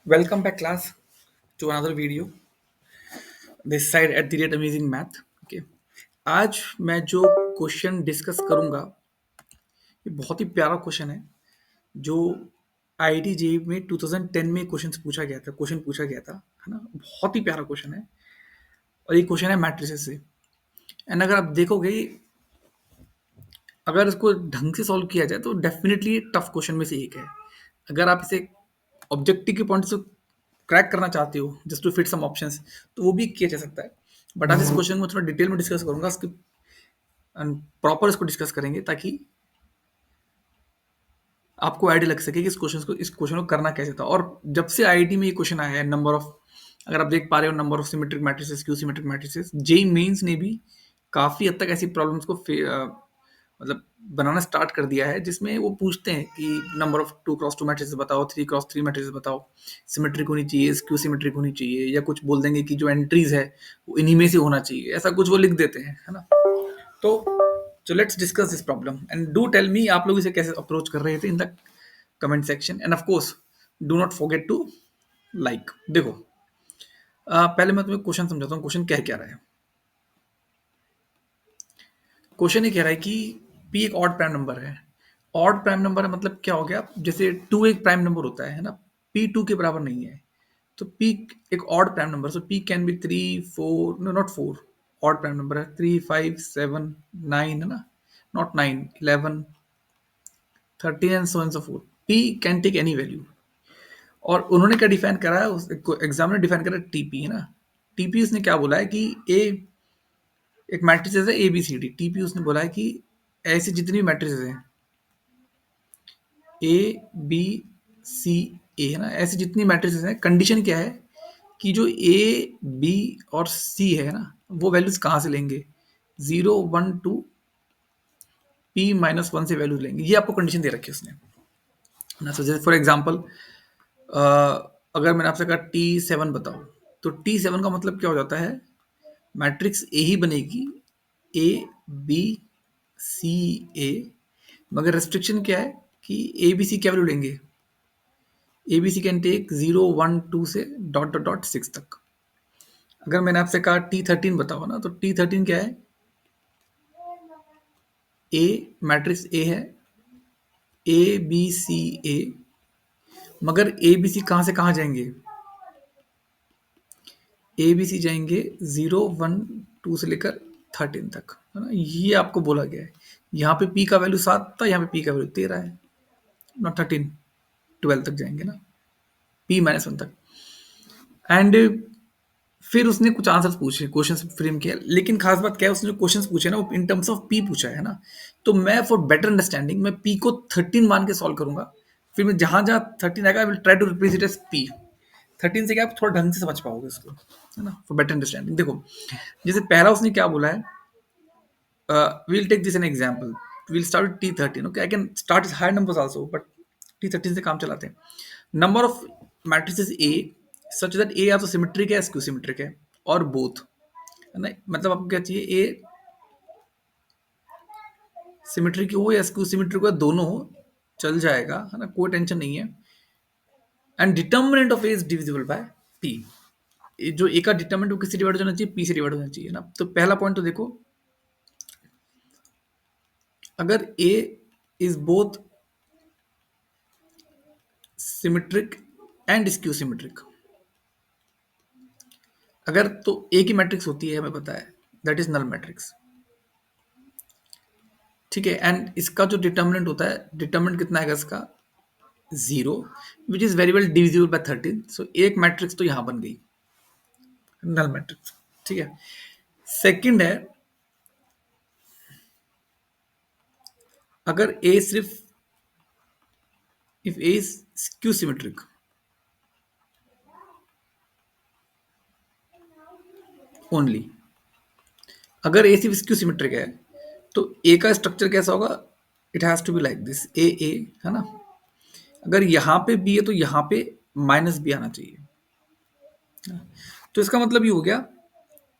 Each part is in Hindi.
Welcome back, class, to another video. This side at the rate Amazing Math. Okay. आज मैं जो क्वेश्चन डिस्कस करूंगा ये बहुत ही प्यारा क्वेश्चन है जो आईआईटी जेईई में 2010 में क्वेश्चन पूछा गया था, है ना। बहुत ही प्यारा क्वेश्चन है और ये क्वेश्चन है मैट्रिसेस से। एंड अगर आप देखोगे, अगर इसको ढंग से सॉल्व किया जाए तो डेफिनेटली टफ क्वेश्चन में से एक है। अगर आप इसे ऑब्जेक्टिव के पॉइंट से क्रैक करना चाहते हो just to fit some options, तो वो भी किया जा सकता है। बट आज इस क्वेश्चन को थोड़ा डिटेल में डिस्कस करूंगा, इसके प्रॉपर इसको डिस्कस करेंगे ताकि आपको आइडिया लग सके कि इस क्वेश्चन को करना कैसे था। और जब से आईआईटी में ये क्वेश्चन आया है, नंबर ऑफ, अगर आप देख पा रहे हो, number of symmetric matrices, skew symmetric matrices, JEE mains ने भी काफी हद तक ऐसी प्रॉब्लम्स को मतलब बनाना स्टार्ट कर दिया है, जिसमें वो पूछते हैं कि नंबर ऑफ 2x2 मैट्रिसेस बताओ, 3x3 मैट्रिसेस बताओ, सिमेट्रिक होनी चाहिए, स्क्यू सिमेट्रिक होनी चाहिए, या कुछ बोल देंगे कि जो एंट्रीज है वो इन्हीं में से होना चाहिए, ऐसा कुछ वो लिख देते हैं, है ना। तो let's discuss this problem and do tell me आप लोग इसे कैसे अप्रोच कर रहे थे in the comment section. And of course do not forget to like. देखो, पहले मैं तुम्हें क्वेश्चन समझाता हूँ, क्वेश्चन क्या क्या रहा है। क्वेश्चन ये कह रहा है कि पी एक ऑड प्राइम नंबर है। ऑड प्राइम नंबर है मतलब क्या हो गया, जैसे टू एक प्राइम नंबर होता है ना, पी टू के बराबर नहीं है। तो पी एक odd prime number, so p can be 3 4, no not 4, odd prime number है 3 5 7 9, है ना, not 9 11 13 and so and so forth. P can take any value. और उन्होंने क्या डिफाइन करा है, उस एग्जाम में डिफाइन करा टीपी, है ना। टीपी उसने क्या बोला है कि ए एक मैट्रिसेस है ए बी सी डी। टीपी उसने बोला है कि ऐसी जितनी भी मैट्रिसेस हैं ए बी सी ए, है ना, ऐसी जितनी मैट्रिसेस हैं, कंडीशन क्या है कि जो ए बी और सी है ना, वो वैल्यूज कहाँ से लेंगे, 0 1 2 p-1 से वैल्यूज लेंगे। ये आपको कंडीशन दे रखी है उसने ना। सो जैसे फॉर एग्जांपल, अगर मैंने आपसे कहा T7 बताओ, तो T7 का मतलब क्या हो जाता है, मैट्रिक्स ए ही बनेगी, ए बी सी ए, मगर रेस्ट्रिक्शन क्या है कि ए बी सी क्या वैल्यू लेंगे, A B C can take 0 1 2 से डॉट डॉट डॉट 6 तक। अगर मैंने आपसे कहा T13 बताओ ना, तो T13 क्या है, ए मैट्रिक्स ए है, ए बी सी ए, मगर ए बी सी कहाँ से कहाँ जाएंगे, ए बी सी जाएंगे 0 1 2 से लेकर 13 तक, है ना। ये आपको बोला गया है। यहाँ पे पी का वैल्यू 7 था, यहाँ पे पी का वैल्यू 13 है, नॉट 13, 12 तक जाएंगे ना, p-1 तक। एंड फिर उसने कुछ आंसर्स पूछे, क्वेश्चन फ्रेम किया, लेकिन खास बात क्या है, उसने जो क्वेश्चन पूछे ना वो इन टर्म्स ऑफ पी पूछा है ना। तो मैं फॉर बेटर अंडरस्टैंडिंग मैं पी को 13 मान के सॉल्व करूंगा, फिर मैं जहां जहां 13 आएगा I will try to replace it as p. 13 से क्या आप थोड़ा ढंग से समझ पाओगे उसको, है ना, फॉर बेटर अंडरस्टैंडिंग। देखो, जैसे पहला उसने क्या बोला है, we'll take this an example. We'll start with T13. Okay, I can start with higher numbers also, but T13 से काम चलाते हैं। Number of matrices A such that A या तो सिमेट्रिक है, स्क्यू सिमेट्रिक है, और बोथ, है ना। मतलब आपको क्या चाहिए, A सिमेट्रिक हो या स्क्यू सिमेट्रिक हो, दोनों हो, चल जाएगा, है ना, कोई टेंशन नहीं है। And determinant of A is divisible by P। जो A का डिटर्मिनेंट वो किससे डिवाइड होना चाहिए, P से डिवाइड होना चाहिए ना। तो पहला पॉइंट तो देखो, अगर A is both symmetric and skew symmetric, अगर तो ए की मैट्रिक्स होती है, हमें पता है, दैट इज नल मैट्रिक्स, ठीक है। एंड इसका जो डिटर्मिनेंट होता है, डिटर्मिनेंट कितना आएगा इसका, 0, which is very well divisible by 13। सो एक मैट्रिक्स तो यहां बन गई, नल मैट्रिक्स, ठीक है। सेकंड है, अगर ए सिर्फ, if A is skew symmetric, only, अगर ए सिर्फ स्क्यू सिमेट्रिक है, तो ए का स्ट्रक्चर कैसा होगा, it has to be like this, A, है ना। अगर यहाँ पे बी है तो यहाँ पे माइनस बी आना चाहिए। तो इसका मतलब ये हो गया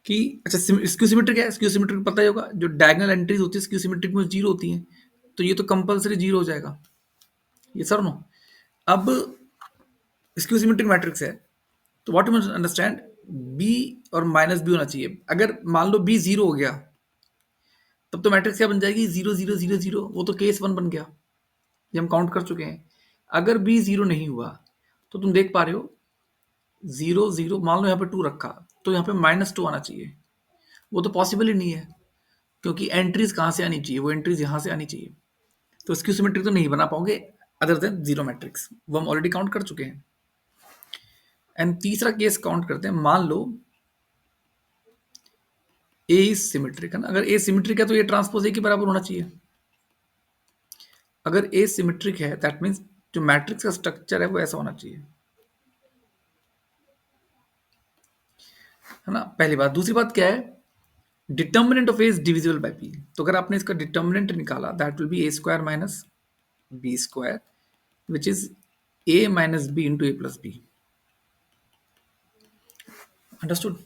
कि अच्छा, स्क्यू सिमेट्रिक है, स्क्यू सिमेट्रिक पता ही होगा, जो डायगोनल एंट्रीज होती है स्क्यू सिमेट्रिक में 0 होती हैं, तो ये तो कंपलसरी 0 हो जाएगा, ये सर नो। अब स्क्यू सिमेट्रिक मैट्रिक्स है, तो what you must understand, b और माइनस बी होना चाहिए। अगर मान लो बी जीरो हो गया, तब तो मैट्रिक्स क्या बन जाएगी, जीरो जीरो जीरो जीरो, वो तो केस वन बन गया, ये हम काउंट कर चुके हैं। अगर बी जीरो नहीं हुआ, तो तुम देख पा रहे हो, जीरो जीरो, मान लो यहाँ पे टू रखा, तो यहाँ पे माइनस टू आना चाहिए, वो तो पॉसिबल ही नहीं है, क्योंकि एंट्रीज कहाँ से आनी चाहिए, वो एंट्रीज यहाँ से आनी चाहिए। तो स्क्यू सिमेट्रिक तो नहीं बना पाओगे अदर देन जीरो मैट्रिक्स, वो हम ऑलरेडी काउंट कर चुके हैं। एंड तीसरा केस काउंट करते हैं, मान लो ए इज सिमेट्रिक है ना, अगर ए सिमेट्रिक है तो ये ट्रांसपोज ए के बराबर होना चाहिए। अगर ए सिमेट्रिक है दैट मीन्स जो मैट्रिक्स का स्ट्रक्चर है वो ऐसा होना चाहिए, है ना, पहली बात। दूसरी बात क्या है, determinant of A is divisible by p, तो अगर आपने इसका डिटर्मिनेंट निकाला that will be a square minus b square which is a minus b into a plus b. Understood.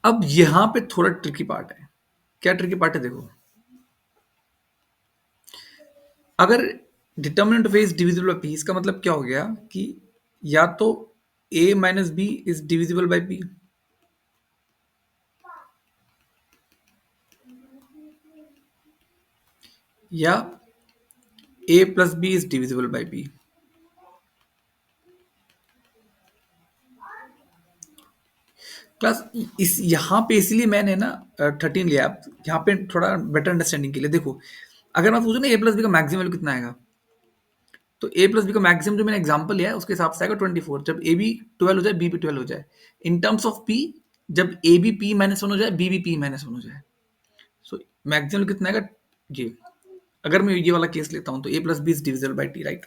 अब यहां पे थोड़ा ट्रिकी पार्ट है। क्या ट्रिकी पार्ट है, देखो, अगर determinant of A is divisible by P, इसका मतलब क्या हो गया कि या तो A minus B is divisible by P, या A plus B is divisible by P. Class is यहाँ पे इसलिए मैंने ना 13 लिया, आप यहाँ पे थोड़ा बेटर अंडरस्टैंडिंग के लिए देखो। अगर मैं पूछूं ना ए प्लस बी का मैक्सिमम वैल्यू कितना आएगा, तो ए प्लस बी का मैक्सिमम जो मैंने एग्जांपल लिया है उसके हिसाब से आएगा 24, जब ए बी 12 हो जाए बी भी 12 हो जाए। इन टर्म्स ऑफ पी, जब a b p minus one हो जाए बी भी पी माइनस वन हो जाए। सो मैक्सिमम कितना आएगा ये। अगर मैं ये वाला केस लेता हूँ तो A plus B is divisible by T, right,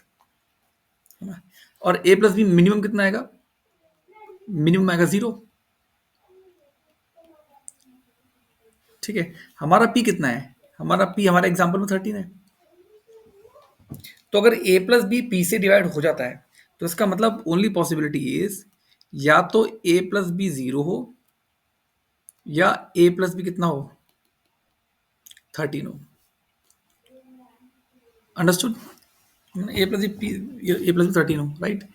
है ना। और ए प्लस बी मिनिमम कितना आएगा, मिनिमम आएगा जीरो। ठीक है, हमारा पी कितना है, हमारा पी हमारे एग्जाम्पल में 13 है। तो अगर ए प्लस बी पी से डिवाइड हो जाता है, तो इसका मतलब ओनली पॉसिबिलिटी इज या तो ए प्लस बी जीरो हो, या ए प्लस बी कितना हो, 13 हो। अंडरस्टूड। ए प्लस बी, ए प्लस बी 13 हो, राइट।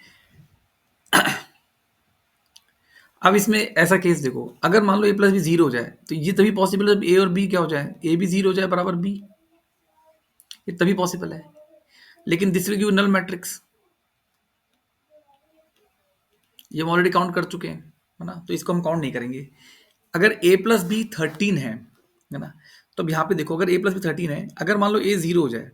अब इसमें ऐसा केस देखो, अगर मान लो ए प्लस बी जीरो हो जाए, तो ये तभी पॉसिबल है जब ए और बी क्या हो जाए, ए भी जीरो हो जाए बराबर बी, ये तभी पॉसिबल है। लेकिन this will give null matrix, ये हम ऑलरेडी काउंट कर चुके हैं, है ना, तो इसको हम काउंट नहीं करेंगे। अगर ए प्लस बी 13 है ना, तो अब यहाँ पे देखो, अगर ए प्लस बी 13 है, अगर मान लो ए जीरो हो जाए,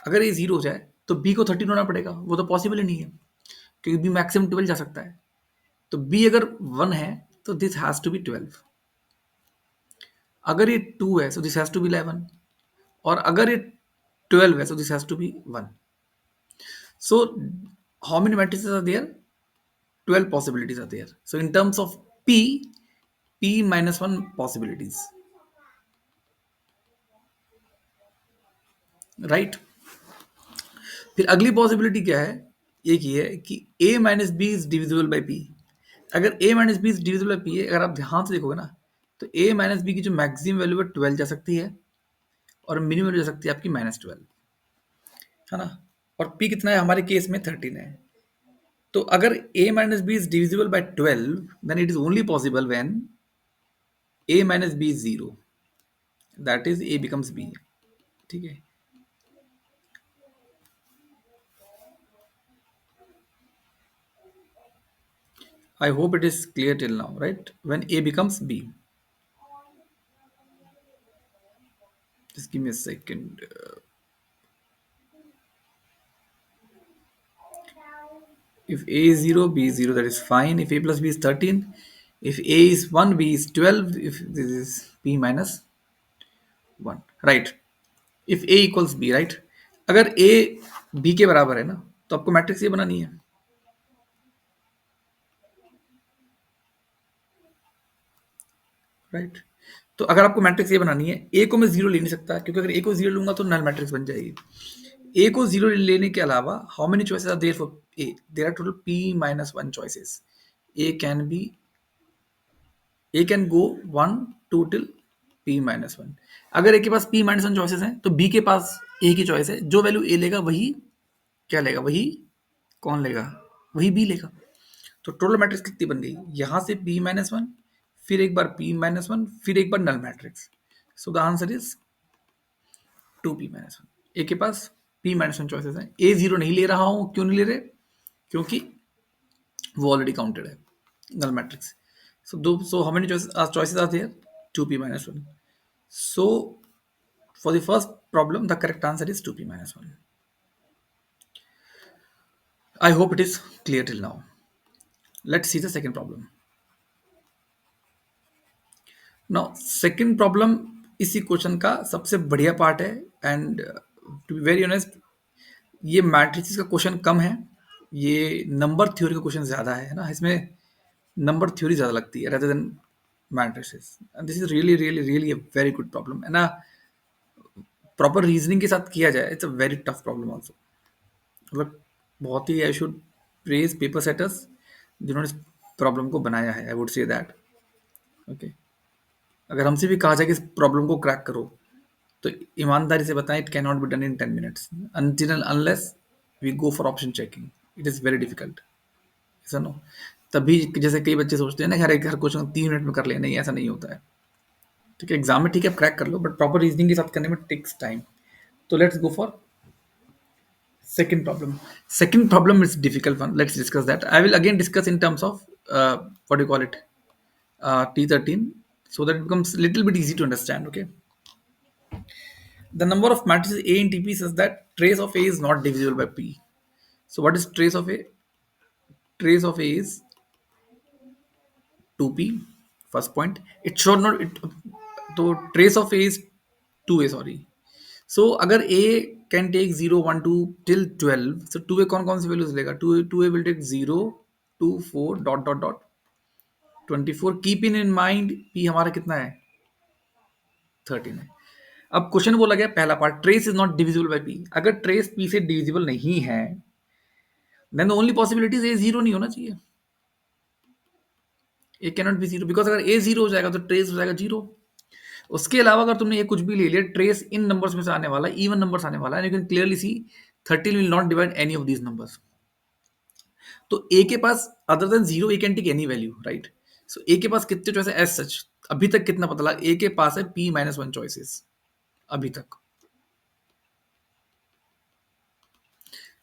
अगर ए जीरो हो जाए तो बी को 13 होना पड़ेगा, वो तो पॉसिबल ही नहीं है, क्योंकि बी मैक्सिमम 12 जा सकता है। तो बी अगर 1 है तो दिस हैज टू बी 12, अगर ये 2 है तो दिस हैज टू बी 11, और अगर ये 12 है तो this has to be 1। So how many matrices are there, 12 possibilities are there. So in terms of p, p minus 1 possibilities, right? फिर अगली पॉसिबिलिटी क्या है, एक ही है कि a minus B is divisible by p. अगर a minus B is divisible by p है, अगर आप ध्यान से देखोगे ना, तो a माइनस बी की जो मैक्सिमम वैल्यू है 12 जा सकती है, और मिनिमम वैल्यू जा सकती है आपकी -12, है ना। और p कितना है हमारे केस में 13 है। तो अगर a minus B is divisible by 12, then it is only possible when a minus B is zero, that is a becomes b। ठीक है, I hope it is clear till now, right? When A becomes B. Just give me a second. If A is 0, B is 0, that is fine. If A plus B is 13, if A is 1, B is 12, if this is B minus 1, right? If A equals B, right? अगर A B के बराबर है ना, तो आपको मैट्रिक्स ये बनानी है, राइट। तो अगर आपको मैट्रिक्स ये बनानी है, ए को मैं जीरो ले नहीं सकता, क्योंकि अगर ए को जीरो लूंगा तो नल मैट्रिक्स बन जाएगी। ए को जीरो लेने के अलावा how many choices are there for a, there are total p minus 1 choices. A can be, a can go 1 2 till p minus 1। अगर ए के पास p माइनस 1 चॉइसेस हैं, तो बी के पास ए की चॉइस है, जो वैल्यू ए लेगा वही क्या लेगा? वही कौन लेगा? वही बी लेगा। तो टोटल मैट्रिक्स कितनी बन गई? यहाँ से p माइनस वन, फिर एक बार p माइनस वन, फिर एक बार null matrix. So the answer is 2p minus one. A के पास p माइनस वन चॉइसेस हैं। ए जीरो नहीं ले रहा हूँ, क्यों नहीं ले रहे? क्योंकि वो ऑलरेडी काउंटेड है null matrix. So how many choices are there? 2p minus 1. So for the first problem, the correct answer is 2p minus 1. I hope it is clear till now. Let's see the second problem. Now, second problem इसी क्वेश्चन का सबसे बढ़िया पार्ट है, and to be very honest ये मैट्रिसेस का क्वेश्चन कम है, ये नंबर थ्योरी का क्वेश्चन ज़्यादा है ना, इसमें नंबर थ्योरी ज़्यादा लगती है rather than matrices. And this is really really really a very good problem, है ना? प्रॉपर रीजनिंग के साथ किया जाए, it's a very tough problem also. मतलब बहुत ही I should praise paper setters जिन्होंने इस प्रॉब्लम को बनाया है, I would say that. Okay, अगर हमसे भी कहा जाए कि इस प्रॉब्लम को क्रैक करो, तो ईमानदारी से बताएं, it can not be done in 10 minutes until unless we go for option checking. It is very difficult, ऐसा नो। तभी जैसे कई बच्चे सोचते हैं ना, हर एक हर क्वेश्चन 3 मिनट में कर लें, नहीं ऐसा नहीं होता है। ठीक है, एग्जाम में ठीक है आप क्रैक कर लो, बट प्रॉपर रीजनिंग के साथ करने में टेक्स टाइम। तो let's go for second problem. Second problem is difficult one. Let's discuss that. I will again discuss in terms of what do you call it, T13, so that it becomes a little bit easy to understand. Okay, the number of matrices A in TP says that trace of A is not divisible by P. So what is trace of A? Trace of A is 2P. First point. It should not. It, so trace of A is 2A. Sorry. So अगर A can take 0, 1, 2 till 12, so 2A कौन कौन सी वैल्यूज लेगा? 2A will take 0, 2, 4 dot dot dot 24। Keep in mind P हमारा कितना है? 13 है। अब क्वेश्चन बोला गया पहला part, trace is not divisible by P। अगर ट्रेस P से डिविजिबल नहीं है, then the only possibility is A zero नहीं होना चाहिए। A cannot be zero, because अगर A जीरो हो जाएगा तो ट्रेस हो जाएगा जीरो। उसके अलावा अगर तुमने ये कुछ भी ले लिया, ट्रेस इन नंबर्स में से आने वाला है, इवन नंबर्स आने वाला है, you can clearly see 13 will not divide any of these numbers. तो ए के पास other than zero A can take any value, right? So A के पास कितने चॉइस है एज सच? अभी तक कितना पता लगा? ए के पास है P माइनस वन चॉइसेस अभी तक।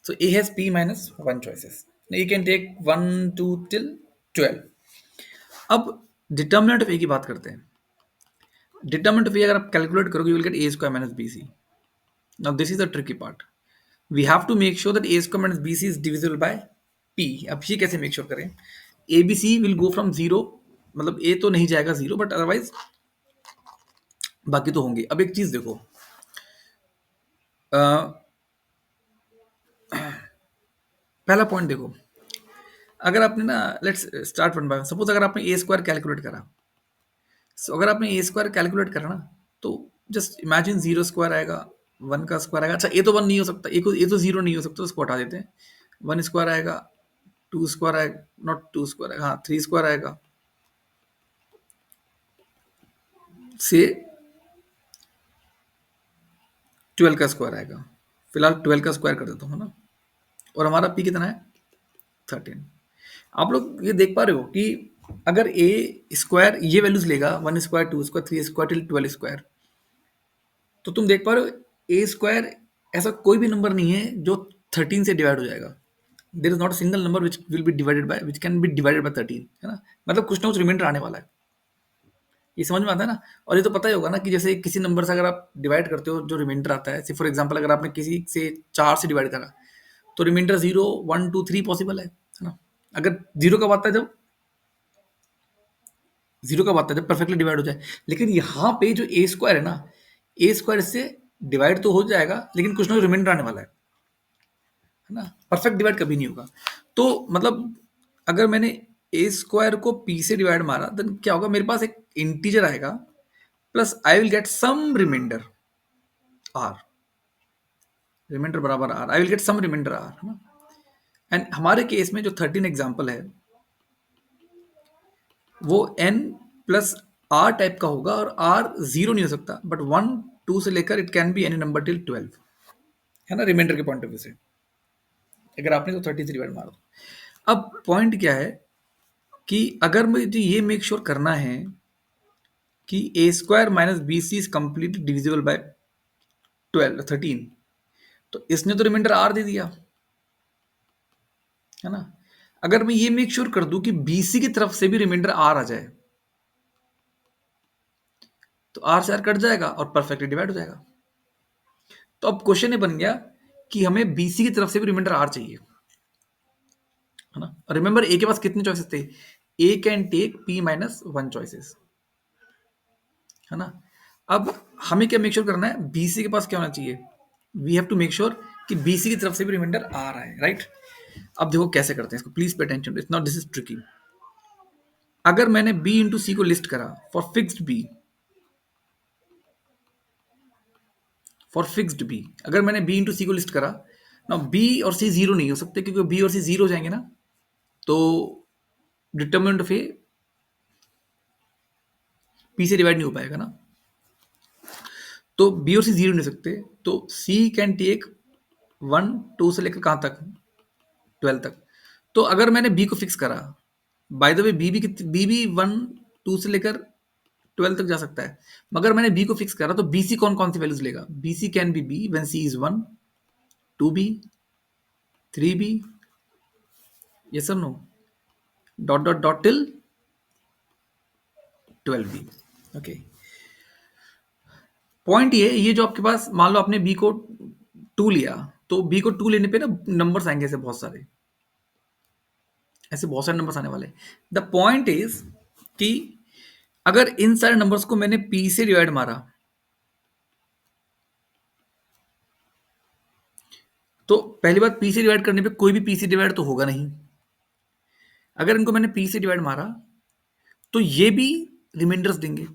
So A has P minus one choices, A can take 1, 2 till 12। अब डिटर्मिनेंट ऑफ ए की बात करते हैं। डिटर्मिनेंट ऑफ ए अगर आप कैलकुलेट करोगे, you will get A square minus B C. Now this is the tricky part, we have to make sure that A square minus B C is divisible by P। अब ये कैसे मेक श्योर करें? A B C will go from zero, मतलब ए तो नहीं जाएगा जीरो, बट अदरवाइज बाकी तो होंगे। अब एक चीज देखो, पहला पॉइंट देखो, अगर आपने ना, let's start one by, suppose अगर आपने ए स्क्वायर कैलकुलेट करा, सो अगर आपने ए स्क्वायर कैलकुलेट करा ना, तो जस्ट इमेजिन जीरो स्क्वायर आएगा, वन का स्क्वायर आएगा। अच्छा, ए तो वन नहीं हो सकता, ए तो जीरो नहीं हो सकता, उसको हटा देते हैं। वन स्क्वायर आएगा, टू स्क्वायर आएगा, नॉट टू स्क्वायर आएगा, हाँ थ्री स्क्वायर आएगा, से 12 का स्क्वायर आएगा। फिलहाल 12 का स्क्वायर कर देता हूँ ना, और हमारा पी कितना है? 13। आप लोग ये देख पा रहे हो कि अगर ए स्क्वायर ये वैल्यूज लेगा, 1 square, 2 square, 3 square till 12 square, तो तुम देख पा रहे हो ए स्क्वायर ऐसा कोई भी नंबर नहीं है जो 13 से डिवाइड हो जाएगा। There is not a single number which will be divided by, which can be divided by 13, है ना? मतलब कुछ ना कुछ रिमाइंडर आने वाला है। ये समझ में आता है ना? और ये तो पता ही होगा ना कि जैसे किसी नंबर से अगर आप डिवाइड करते हो, जो रिमाइंडर आता है, फॉर एग्जाम्पल अगर आपने किसी से 4 से डिवाइड करा, तो रिमाइंडर 0, 1, 2, 3 पॉसिबल है ना? अगर जीरो कब आता है? जब जीरो कब आता है? जब परफेक्टली डिवाइड हो जाए। लेकिन यहाँ पे जो ए स्क्वायर है ना, ए स्क्वायर इससे डिवाइड तो हो जाएगा, लेकिन कुछ ना कुछ रिमाइंडर आने वाला है ना? परफेक्ट डिवाइड कभी नहीं होगा। तो मतलब अगर मैंने ए स्क्वायर को पी से डिवाइड मारा, देन क्या होगा? मेरे पास एक इंटीजर आएगा, plus I will get some remainder R, remainder बराबर R, I will get some remainder R, है ना? एंड हमारे केस में जो 13 एग्जाम्पल है, वो n प्लस आर टाइप का होगा, और आर जीरो नहीं हो सकता, बट 1, 2 से लेकर it can be any number till 12, है ना? रिमाइंडर के पॉइंट ऑफ व्यू से। अगर आपने तो 30 से डिवाइड मार दो। अब पॉइंट क्या है कि अगर मुझे ये मेक श्योर करना है कि A square minus B C is completely divisible by 13, तो इसने तो रिमाइंडर आर दे दिया है ना। अगर मैं ये मेक श्योर कर दूं कि बीसी की तरफ से भी रिमाइंडर आर आ जाए, तो आर से आर कट जाएगा और परफेक्टली डिवाइड हो जाएगा। तो अब क्वेश्चन ये बन गया कि हमें बीसी की तरफ से भी रिमाइंडर आर चाहिए, है ना। रिमेंबर ए के पास कितने चॉइसेस थे, A can take P minus one choices, है ना। अब हमें क्या मेक श्योर करना है, बीसी के पास क्या होना चाहिए, we have to make sure कि बीसी की तरफ से भी रिमाइंडर आ रहा है, राइट। अब देखो कैसे करते हैं इसको, please pay attention, it's not, this is tricky. अगर मैंने बी इंटू सी को लिस्ट करा फॉर फिक्स्ड बी, अगर मैंने बी इंटू सी को लिस्ट करा ना, बी और सी जीरो नहीं हो सकते, क्योंकि बी और सी जीरो हो जाएंगे ना, तो डिटर्मिनेंट ऑफ ए पी से डिवाइड नहीं हो पाएगा ना, तो बी और सी जीरो नहीं हो सकते, तो सी कैन टेक 1 2 से लेकर कहाँ तक, 12 तक। तो अगर मैंने बी को फिक्स करा, बाय द वे बी भी 1 2 से लेकर 12 तक जा सकता है, मगर मैंने बी को फिक्स करा, तो बी सी कौन कौन सी वैल्यूज लेगा, B C can be B when C is 1 2 B 3 B, ये सब नो, dot dot dot till 12 B. Okay, point ये जो आपके पास, मान लो आपने बी को 2 लिया, तो बी को 2 लेने पे ना नंबर्स आएंगे ऐसे बहुत सारे, ऐसे बहुत सारे नंबर्स आने वाले। द पॉइंट इज कि अगर इन सारे नंबर्स को मैंने पी से डिवाइड मारा, तो पहली बात, पी से डिवाइड करने पे कोई भी पी से डिवाइड तो होगा नहीं। अगर इनको मैंने पी से डिवाइड मारा, तो ये भी रिमाइंडर्स देंगे,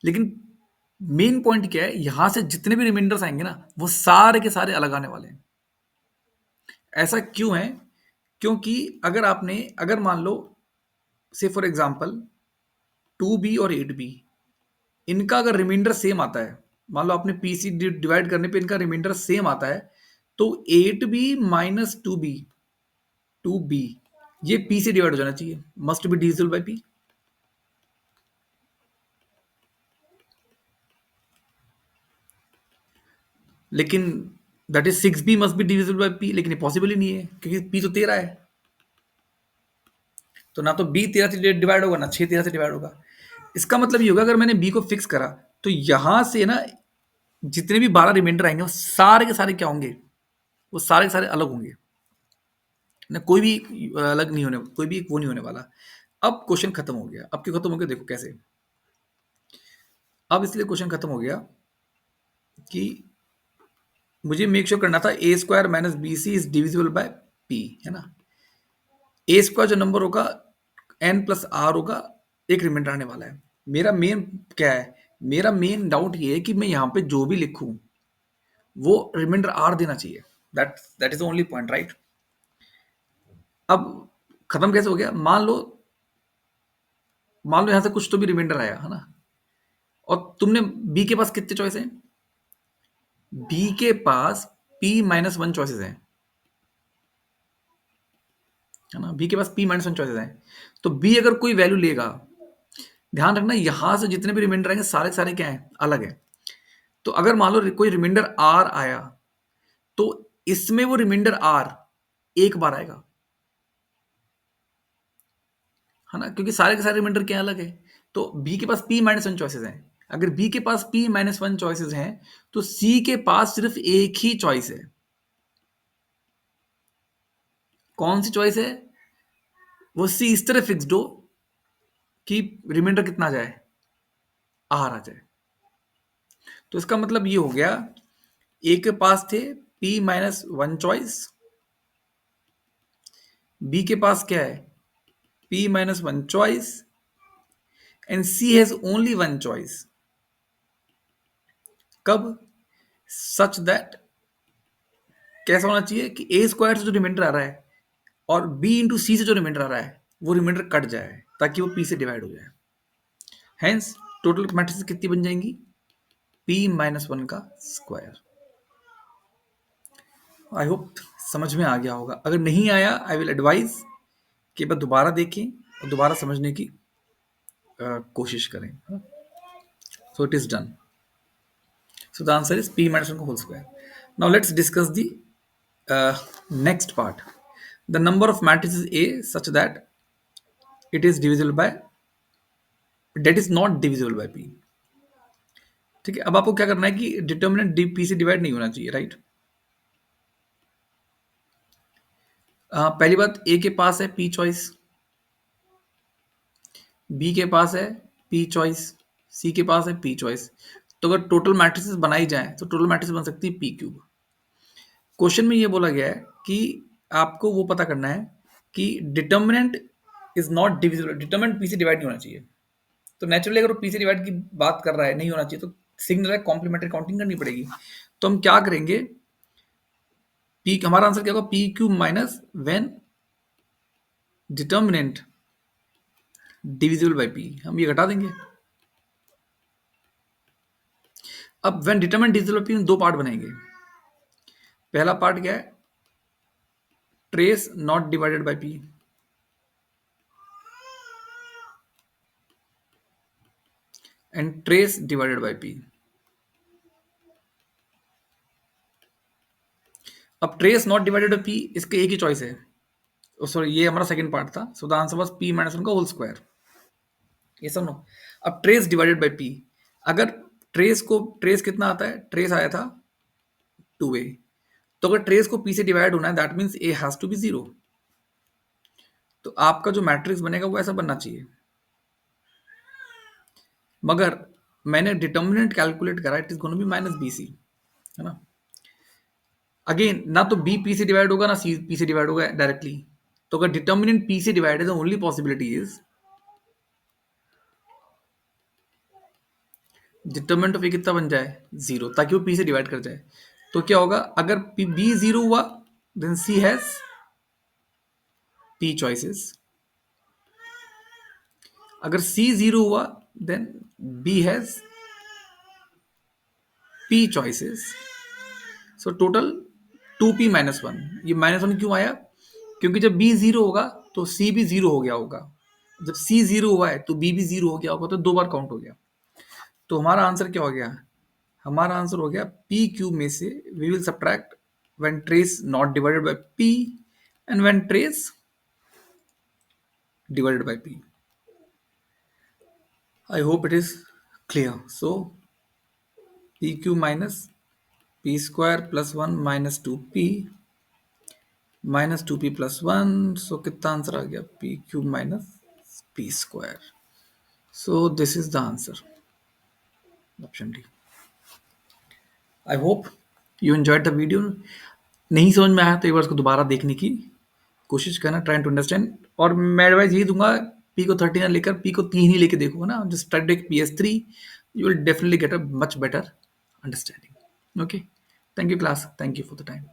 लेकिन मेन पॉइंट क्या है, यहां से जितने भी रिमाइंडर्स आएंगे ना, वो सारे के सारे अलग आने वाले हैं। ऐसा क्यों है, क्योंकि अगर मान लो, से फॉर एग्जाम्पल 2 बी और 8 बी, इनका अगर रिमाइंडर सेम आता है, मान लो आपने पीसी डिवाइड करने पे इनका रिमाइंडर सेम आता है, तो 8b - 2b ये पी से डिवाइड हो जाना चाहिए, must be divisible by P. लेकिन that is 6b must be divisible by P, लेकिन ये पॉसिबल ही नहीं है, क्योंकि पी तो 13 है, तो ना तो बी 13 से डिवाइड होगा, ना 6 13 से डिवाइड होगा। इसका मतलब ये होगा, अगर मैंने बी को फिक्स करा, तो यहां से ना जितने भी 12 रिमाइंडर आएंगे, वो सारे के सारे क्या होंगे, वो सारे के सारे अलग होंगे ना, कोई भी अलग नहीं होने, कोई भी वो नहीं होने वाला। अब क्वेश्चन खत्म हो गया। अब क्यों खत्म हो गया, देखो कैसे। अब इसलिए क्वेश्चन खत्म हो गया कि मुझे मेक श्योर करना था A square minus B C is divisible by P, है ना। ए स्क्वायर जो नंबर होगा एन प्लस आर होगा, एक रिमाइंडर आने वाला है। मेरा मेन क्या है, मेरा मेन डाउट ये है कि मैं यहाँ पे जो भी लिखूं, वो रिमाइंडर आर देना चाहिए। That is only point, right. अब खत्म कैसे हो गया, मान लो यहां से कुछ तो भी रिमाइंडर आया, है ना, और तुमने बी के पास कितने चॉइस हैं, बी के पास p - 1 चॉइसेस हैं, है ना। बी के पास p - 1 चॉइसेस हैं, तो बी अगर कोई वैल्यू लेगा, ध्यान रखना यहां से जितने भी रिमाइंडर आएंगे, सारे के सारे क्या है, अलग है। तो अगर मान लो कोई रिमाइंडर आर आया, तो इसमें वो रिमाइंडर आर एक बार आएगा, है ना, क्योंकि सारे के सारे रिमाइंडर क्या अलग है। तो बी के पास p - 1 चॉइसेस हैं, अगर बी के पास p - 1 चॉइसेस हैं, तो सी के पास सिर्फ एक ही चॉइस है। कौन सी चॉइस है, वो सी इस तरह फिक्स्ड हो कि रिमाइंडर कितना आ जाए, आर आ जाए। तो इसका मतलब ये हो गया, ए के पास थे p - 1 चॉइस, बी के पास क्या है, p - 1 choice, and C has only one choice. कब, सच दैट, कैसा होना चाहिए कि ए स्क्वायर से जो रिमाइंडर आ रहा है और बी इंटू सी से जो रिमाइंडर आ रहा है, वो रिमाइंडर कट जाए, ताकि वो पी से डिवाइड हो जाए। हेंस टोटल मैट्रिक्स कितनी बन जाएंगी, p - 1 का स्क्वायर। आई होप समझ में आ गया होगा। अगर नहीं आया, आई विल एडवाइज कि बस दोबारा देखें और दोबारा समझने की कोशिश करें। So it is done. So the answer is p minus 1 whole square. Now let's discuss the next part. The number of matrices A such that it is divisible by, that is not divisible by P. ठीक है, अब आपको क्या करना है कि डिटर्मिनेंट डी पी से डिवाइड नहीं होना चाहिए, राइट। पहली बात, ए के पास है पी चॉइस, बी के पास है पी चॉइस, सी के पास है पी चॉइस। तो अगर टोटल मैट्रिसेस बनाई जाए तो टोटल मैट्रिक्स बन सकती है पी क्यूब। क्वेश्चन में ये बोला गया है कि आपको वो पता करना है कि determinant is not divisible, determinant P से डिवाइड नहीं होना चाहिए। तो नेचुरली अगर वो पी से डिवाइड की बात कर रहा है, नहीं होना चाहिए, तो सिग्नल है कॉम्प्लीमेंट्री काउंटिंग करनी पड़ेगी। तो हम क्या करेंगे, पी, हमारा आंसर क्या होगा, P cube minus when determinant divisible by P, हम ये घटा देंगे। अब when determinant divisible by P, दो पार्ट बनेंगे। पहला पार्ट क्या है, trace not divided by P, and trace divided by P. अब trace not divided by P, इसके एक ही चॉइस है। सॉरी, ये हमारा सेकंड पार्ट था। सो the answer was P minus 1 का होल स्क्वायर। ये सब नो। अब ट्रेस डिवाइडेड बाय पी, अगर ट्रेस कितना आता है, ट्रेस आया था 2a, तो अगर ट्रेस को पी से डिवाइड होना है that means A has to be 0। तो आपका जो मैट्रिक्स बनेगा वो ऐसा बनना चाहिए। मगर मैंने डिटर्मिनेंट कैलकुलेट करा, it is gonna be minus B C, है ना। अगेन, ना तो बी पी से डिवाइड होगा ना सी पी से डिवाइड होगा डायरेक्टली। तो अगर डिटर्मिनेंट पी से डिवाइड है, the only possibility is determinant of A कितना बन जाए, 0, ताकि वो पी से डिवाइड कर जाए। तो क्या होगा, अगर बी 0 हुआ then C has P choices, अगर सी 0 हुआ then B has P choices. So total 2p minus 1। ये माइनस 1 क्यों आया, क्योंकि जब b 0 होगा तो c भी 0 हो गया होगा। जब c 0 हुआ है तो b भी 0 हो गया होगा, तो दो बार काउंट हो गया। तो हमारा आंसर क्या हो गया, हमारा आंसर हो गया p क्यूब में से we will subtract when trace not divided by p and when trace divided by p। I hope it is clear. So pq minus p square plus 1 minus 2p minus 2p plus 1. So कितना आंसर आ गया, p cube minus p square. So this is the answer, option D. I hope you enjoyed the video. नहीं समझ में आया तो एक बार उसको दोबारा देखने की कोशिश करना, ट्राई टू अंडरस्टैंड। और मैं एडवाइस यही दूंगा, पी को 13 ना लेकर पी को 3 ही लेके देखो ना, just try to take PS3, you will definitely get a much better understanding. Okay, thank you class, thank you for the time.